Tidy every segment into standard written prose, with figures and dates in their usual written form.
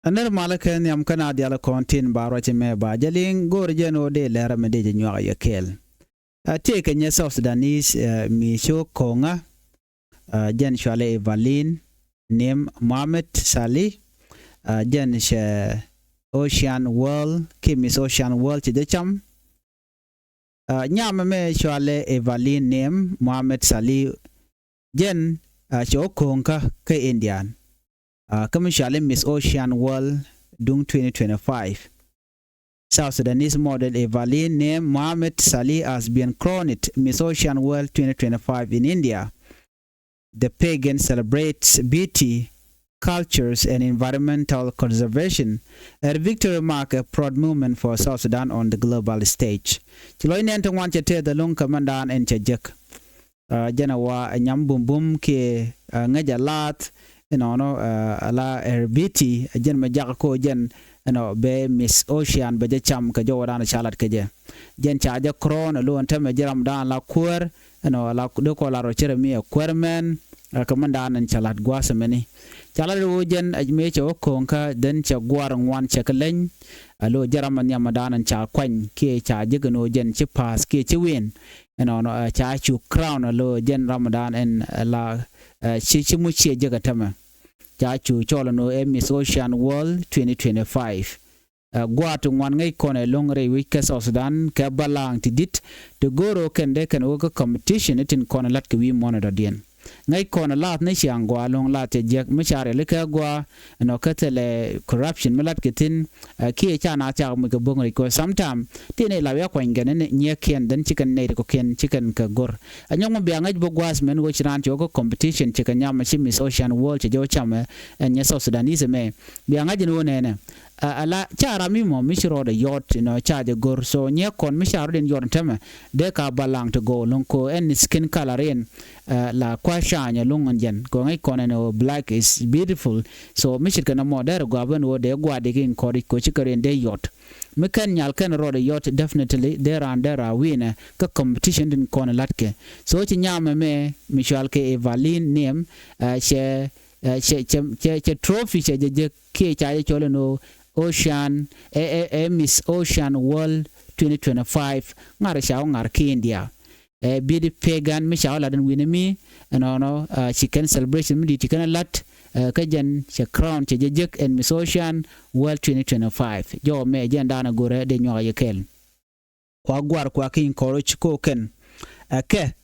Aner malaken yam kana diala kontin baro me ba jaling gor jeno de lera me de nywa yakel. Take a South Sudanese mi show konga jen shwale Evaline Neim Mohammed Salleh jen she Ocean World Miss Ocean World ti de cham nyama me shwale Evaline Neim Mohammed Salleh jen show konga ke Indian kama shwale Miss Ocean World dung 2025. South Sudanese model Evaline Neim Mohammed Salleh has been crowned Miss Ocean World 2025 in India. The pageant celebrates beauty, cultures, and environmental conservation. A victory mark a proud moment for South Sudan on the global stage. Chiloine ento wanche te the long commandant en chajek. Janawa nyam bum bum ke ngaja lat ala beauty jen majak ko jen be Miss Ocean be cham ka jo ran chalat ke je jen chaja kron lo ante me jeram dan la kur la de ko la ro chere mi kwermen ka mandan en chalat gwasa meni chalat wo jen ajme cho konka den cha gwar ngwan cha kalen alo jeram nyam dan en cha kwan ke cha jigno jen chi pas ke chi win cha chu crown alo jen ramadan en la chi mu chi je ga tama Chachu Cholano Miss Ocean World 2025. Guatu one ngay kone longre wika South Sudan ka balang tidit to goro can they can work a competition it in kone lat we monitor dien. Ngay kone lat ne siang gua long lat jek machare leka gua no katele corruption melat kitin ki cha na cha mu bong ko sometime tine la ya ko ngene nye ken den chicken ne ko ken chicken ka gor anyong bi ngaj bo gwas men wo chiran ko competition chicken nyama chi Miss Ocean World jo chama nya South Sudanese me bi ngaj no ne ala chara mi mo mishro de yacht charge gor so nye kon misharo den yor teme de ka balang to go long ko en skin color in la kwashanya lungon jen ko ngai kon no black is beautiful so mishir kana mo der go ben wo de gwa de kin ko chikaren de yacht mekan nyal kan ro de yacht definitely there and there are winner ka competition din kon latke so chi nyama me mishal ke Evaline Neim che trophy che je ke cha chole no Ocean Miss Ocean World 2025 ngar shaw ngar ki India bid pagan mi shaw laden winimi chicken celebration mi chicken lat kajan che crown che jek and Miss Ocean World 2025 jo me jen dana gore de nyoga yekel kwa gwar kwa kin koroch ko ken ke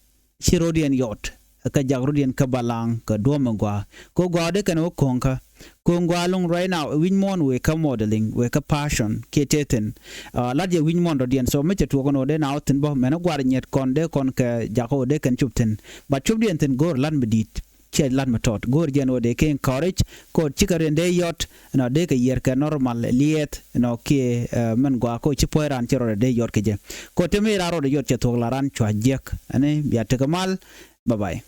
shirodian yacht ka jagrodian ka balang ka domangwa ko gode kan o konka Kongwalong right now winmon we ka modeling we ka passion keteten la je winmon rodian so meche to kono de now tin bo mena gwar nyet kon de kon ka jako de kan chupten ba chupdien tin gor lan medit che lan matot gor jeno de ken courage ko chikaren de yot no de ka yer ka normal liet no ke men gwa ko chipoiran chero de yot ke je ko temira ro de yot che to laran chwa jek ane biate kamal bye bye